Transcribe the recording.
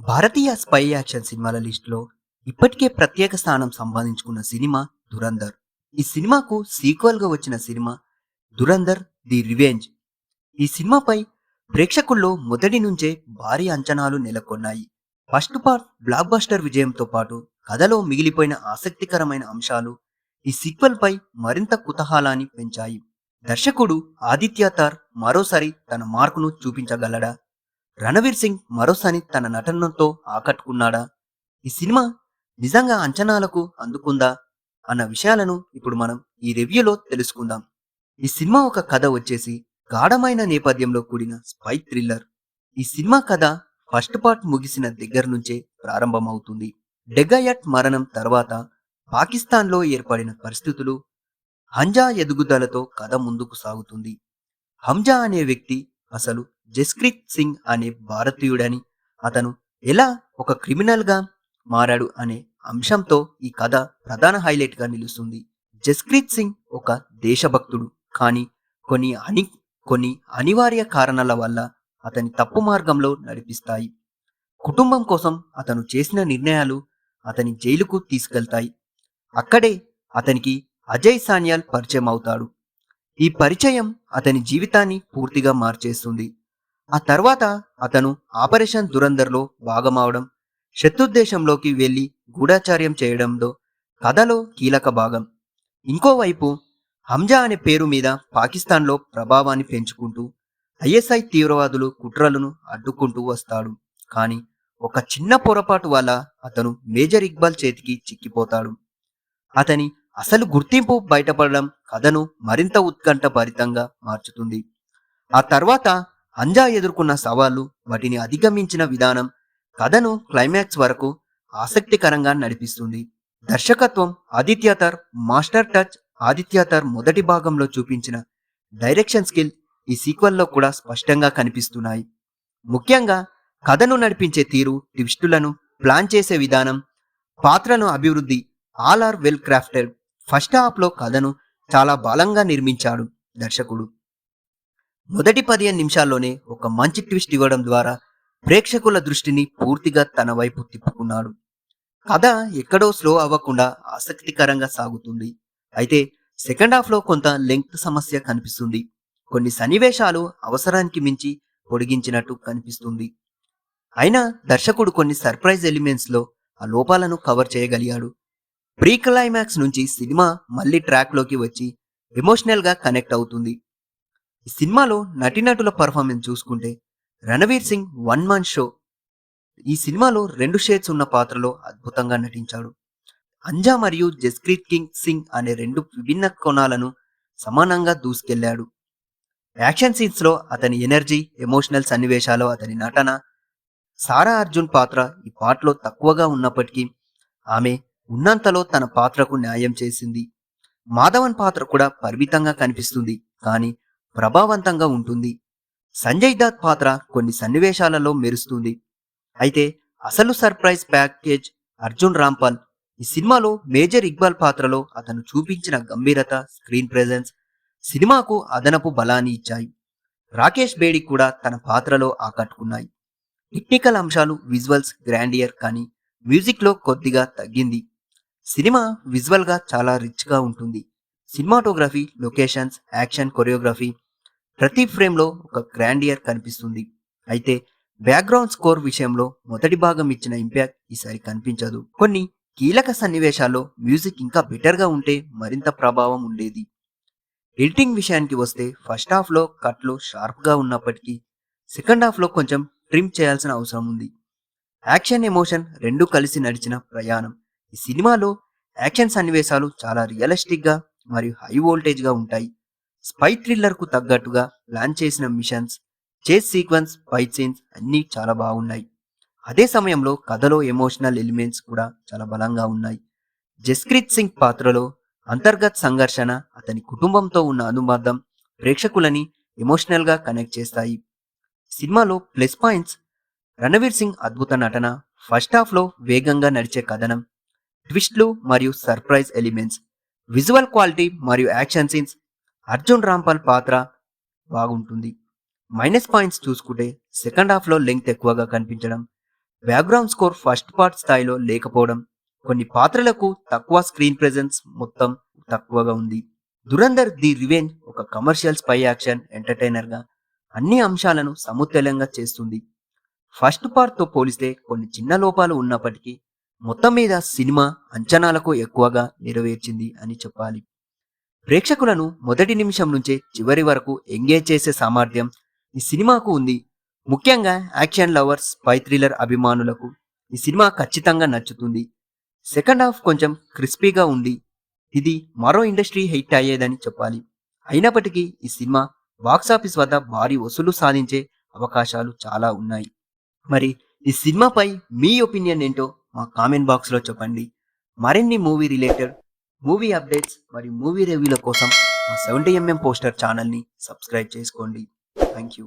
భారతీయ spy action సినిమాల లిస్టులో ఇప్పటికే ప్రత్యేక స్థానం సంపాదించుకున్న సినిమా 'ధురంధర్'. ఈ సినిమాకు సీక్వెల్‌గా వచ్చిన సినిమా 'ధురంధర్ ది రివెంజ్'. ఈ సినిమాపై ప్రేక్షకుల్లో మొదటి నుంచే భారీ అంచనాలు నెలకొన్నాయి. ఫస్ట్ పార్ట్ బ్లాక్ బస్టర్ విజయంతో పాటు కథలో మిగిలిపోయిన ఆసక్తికరమైన అంశాలు ఈ సీక్వెల్‌పై మరింత కుతూహలాన్ని పెంచాయి. దర్శకుడు ఆదిత్య థర్ మరోసారి తన మార్కును చూపించగలడా? రణవీర్ సింగ్ మరోసారి తన నటనతో ఆకట్టుకున్నాడా? ఈ సినిమా నిజంగా అంచనాలకు అందుకుందా అన్న విషయాలను ఇప్పుడు మనం ఈ రివ్యూలో తెలుసుకుందాం. ఈ సినిమా ఒక కథ వచ్చేసి గాఢమైన నేపథ్యంలో కూడిన స్పై థ్రిల్లర్. ఈ సినిమా కథ ఫస్ట్ పార్ట్ ముగిసిన దగ్గర నుంచే ప్రారంభమవుతుంది. డెగయట్ మరణం తర్వాత పాకిస్తాన్లో ఏర్పడిన పరిస్థితులు, హంజా ఎదుగుదలతో కథ ముందుకు సాగుతుంది. హంజా అనే వ్యక్తి అసలు జస్క్రీత్ సింగ్ అనే భారతీయుడని, అతను ఎలా ఒక క్రిమినల్ గా మారాడు అనే అంశంతో ఈ కథ ప్రధాన హైలైట్ గా నిలుస్తుంది. జస్క్రీత్ సింగ్ ఒక దేశభక్తుడు, కానీ కొన్ని అనివార్య కారణాల వల్ల అతని తప్పు మార్గంలో నడిపిస్తాయి. కుటుంబం కోసం అతను చేసిన నిర్ణయాలు అతని జైలుకు తీసుకెళ్తాయి. అక్కడే అతనికి అజయ్ సాన్యాల్ పరిచయం అవుతాడు. ఈ పరిచయం అతని జీవితాన్ని పూర్తిగా మార్చేస్తుంది. ఆ తర్వాత అతను ఆపరేషన్ దురంధర్లో భాగమవడం, శత్రుదేశంలోకి వెళ్లి గూఢాచార్యం చేయడంలో కథలో కీలక భాగం. ఇంకోవైపు హంజా అనే పేరు మీద పాకిస్తాన్లో ప్రభావాన్ని పెంచుకుంటూ ఐఎస్ఐ తీవ్రవాదులు కుట్రలను అడ్డుకుంటూ వస్తాడు. కానీ ఒక చిన్న పొరపాటు వల్ల అతను మేజర్ ఇక్బాల్ చేతికి చిక్కిపోతాడు. అతని అసలు గుర్తింపు బయటపడడం కథను మరింత ఉత్కంఠభరితంగా మార్చుతుంది. ఆ తర్వాత హంజా ఎదుర్కొన్న సవాళ్లు, వాటిని అధిగమించిన విధానం కథను క్లైమాక్స్ వరకు ఆసక్తికరంగా నడిపిస్తుంది. దర్శకత్వం ఆదిత్య థర్, మాస్టర్ టచ్ ఆదిత్య థర్ మొదటి భాగంలో చూపించిన డైరెక్షన్ స్కిల్ ఈ సీక్వెల్లో కూడా స్పష్టంగా కనిపిస్తున్నాయి. ముఖ్యంగా కథను నడిపించే తీరు, ట్విస్టులను ప్లాన్ చేసే విధానం, పాత్రను అభివృద్ధి all are well crafted. First half లో కథను చాలా బలంగా నిర్మించాడు దర్శకుడు. మొదటి 15 నిమిషాల్లోనే ఒక మంచి ట్విస్ట్ ఇవ్వడం ద్వారా ప్రేక్షకుల దృష్టిని పూర్తిగా తన వైపు తిప్పుకున్నాడు. కథ ఎక్కడో స్లో అవ్వకుండా ఆసక్తికరంగా సాగుతుంది. అయితే సెకండ్ హాఫ్ లో కొంత లెంగ్త్ సమస్య కనిపిస్తుంది. కొన్ని సన్నివేశాలు అవసరానికి మించి పొడిగించినట్టు కనిపిస్తుంది. అయినా దర్శకుడు కొన్ని సర్ప్రైజ్ ఎలిమెంట్స్ లో ఆ లోపాలను కవర్ చేయగలిగాడు. ప్రీ క్లైమాక్స్ నుంచి సినిమా మళ్ళీ ట్రాక్ లోకి వచ్చి ఎమోషనల్ గా కనెక్ట్ అవుతుంది. ఈ సినిమాలో నటీనటుల పర్ఫార్మెన్స్ చూసుకుంటే Ranveer sing one Mann show. ఈ సినిమాలో 2 షేడ్స్ ఉన్న పాత్రలో అద్భుతంగా నటించాడు. అంజా మరియు జస్క్రీత్ సింగ్ అనే 2 విభిన్న కోణాలను సమానంగా దూసుకెళ్లాడు. యాక్షన్ సీన్స్ లో అతని ఎనర్జీ, ఎమోషనల్ సన్నివేశాలు అతని నటన. సారా అర్జున్ పాత్ర ఈ పాటలో తక్కువగా ఉన్నప్పటికీ ఆమె ఉన్నంతలో తన పాత్రకు న్యాయం చేసింది. మాధవన్ పాత్ర కూడా పరిమితంగా కనిపిస్తుంది, కానీ ప్రభావవంతంగా ఉంటుంది. సంజయ్ దత్ పాత్ర కొన్ని సన్నివేశాలలో మెరుస్తుంది. అయితే అసలు సర్ప్రైజ్ ప్యాకేజ్ అర్జున్ రాంపాల్. ఈ సినిమాలో మేజర్ ఇక్బాల్ పాత్రలో అతను చూపించిన గంభీరత, స్క్రీన్ ప్రెజెన్స్ సినిమాకు అదనపు బలాన్ని ఇచ్చాయి. రాకేష్ బేడి కూడా తన పాత్రలో ఆకట్టుకున్నాయి. టెక్నికల్ అంశాలు, విజువల్స్ గ్రాండియర్, కానీ మ్యూజిక్ లో కొద్దిగా తగ్గింది. సినిమా విజువల్ గా చాలా రిచ్ గా ఉంటుంది. సినిమాటోగ్రఫీ, లొకేషన్స్, యాక్షన్ కొరియోగ్రఫీ ప్రతి ఫ్రేమ్ లో ఒక గ్రాండియర్ కనిపిస్తుంది. అయితే బ్యాక్గ్రౌండ్ స్కోర్ విషయంలో మొదటి భాగం ఇచ్చిన ఇంపాక్ట్ ఈసారి కనిపించదు. కొన్ని కీలక సన్నివేశాల్లో మ్యూజిక్ ఇంకా బెటర్ గా ఉంటే మరింత ప్రభావం ఉండేది. ఎడిటింగ్ విషయానికి వస్తే ఫస్ట్ హాఫ్ లో కట్లు షార్ప్ గా ఉన్నప్పటికీ సెకండ్ హాఫ్ లో కొంచెం ట్రిమ్ చేయాల్సిన అవసరం ఉంది. యాక్షన్, ఎమోషన్ రెండూ కలిసి నడిచిన ప్రయాణం. ఈ సినిమాలో యాక్షన్ సన్నివేశాలు చాలా రియలిస్టిక్ గా మరియు హై వోల్టేజ్ గా ఉంటాయి. స్పై థ్రిల్లర్ కు తగ్గట్టుగా ప్లాన్ చేసిన మిషన్స్, చేస్ సీక్వెన్స్, ఫైట్ సీన్స్ అన్నీ చాలా బాగున్నాయి. అదే సమయంలో కథలో ఎమోషనల్ ఎలిమెంట్స్ కూడా చాలా బలంగా ఉన్నాయి. జస్క్రీత్ సింగ్ పాత్రలో అంతర్గత సంఘర్షణ, అతని కుటుంబంతో ఉన్న అనుబంధం ప్రేక్షకులని ఎమోషనల్ గా కనెక్ట్ చేస్తాయి. సినిమాలో ప్లస్ పాయింట్స్: రణవీర్ సింగ్ అద్భుత నటన, ఫస్ట్ హాఫ్ లో వేగంగా నడిచే కథనం, ట్విస్ట్లు మరియు సర్ప్రైజ్ ఎలిమెంట్స్, విజువల్ క్వాలిటీ మరియు యాక్షన్ సీన్స్. అర్జున్ రాంపాల్ పాత్ర బాగుంటుంది. మైనస్ పాయింట్స్ చూసుకుంటే సెకండ్ హాఫ్ లో లెంగ్త్ ఎక్కువగా కనిపించడం, బ్యాక్గ్రౌండ్ స్కోర్ ఫస్ట్ పార్ట్ స్థాయిలో లేకపోవడం, కొన్ని పాత్రలకు తక్కువ స్క్రీన్ ప్రెజెన్స్ మొత్తం తక్కువగా ఉంది. దురంధర్ ది రివెంజ్ ఒక కమర్షియల్ స్పై యాక్షన్ ఎంటర్టైనర్గా అన్ని అంశాలను సమతుల్యంగా చేస్తుంది. ఫస్ట్ పార్ట్తో పోలిస్తే కొన్ని చిన్న లోపాలు ఉన్నప్పటికీ మొత్తం మీద సినిమా అంచనాలకు ఎక్కువగా నెరవేర్చింది అని చెప్పాలి. ప్రేక్షకులను మొదటి నిమిషం నుంచే చివరి వరకు ఎంగేజ్ చేసే సామర్థ్యం ఈ సినిమాకు ఉంది. ముఖ్యంగా యాక్షన్ లవర్స్, స్పై థ్రిల్లర్ అభిమానులకు ఈ సినిమా ఖచ్చితంగా నచ్చుతుంది. సెకండ్ హాఫ్ కొంచెం క్రిస్పీగా ఉంది. ఇది మరో ఇండస్ట్రీ హిట్ అయ్యేదని చెప్పాలి. అయినప్పటికీ ఈ సినిమా బాక్సాఫీస్ వద్ద భారీ వసూలు సాధించే అవకాశాలు చాలా ఉన్నాయి. మరి ఈ సినిమాపై మీ ఒపీనియన్ ఏంటో మా కామెంట్ బాక్స్లో చెప్పండి. మరిన్ని మూవీ రిలేటెడ్ మూవీ అప్డేట్స్ మరియు మూవీ రివ్యూల కోసం మా 70mm పోస్టర్ ఛానల్ని సబ్స్క్రైబ్ చేసుకోండి. Thank you.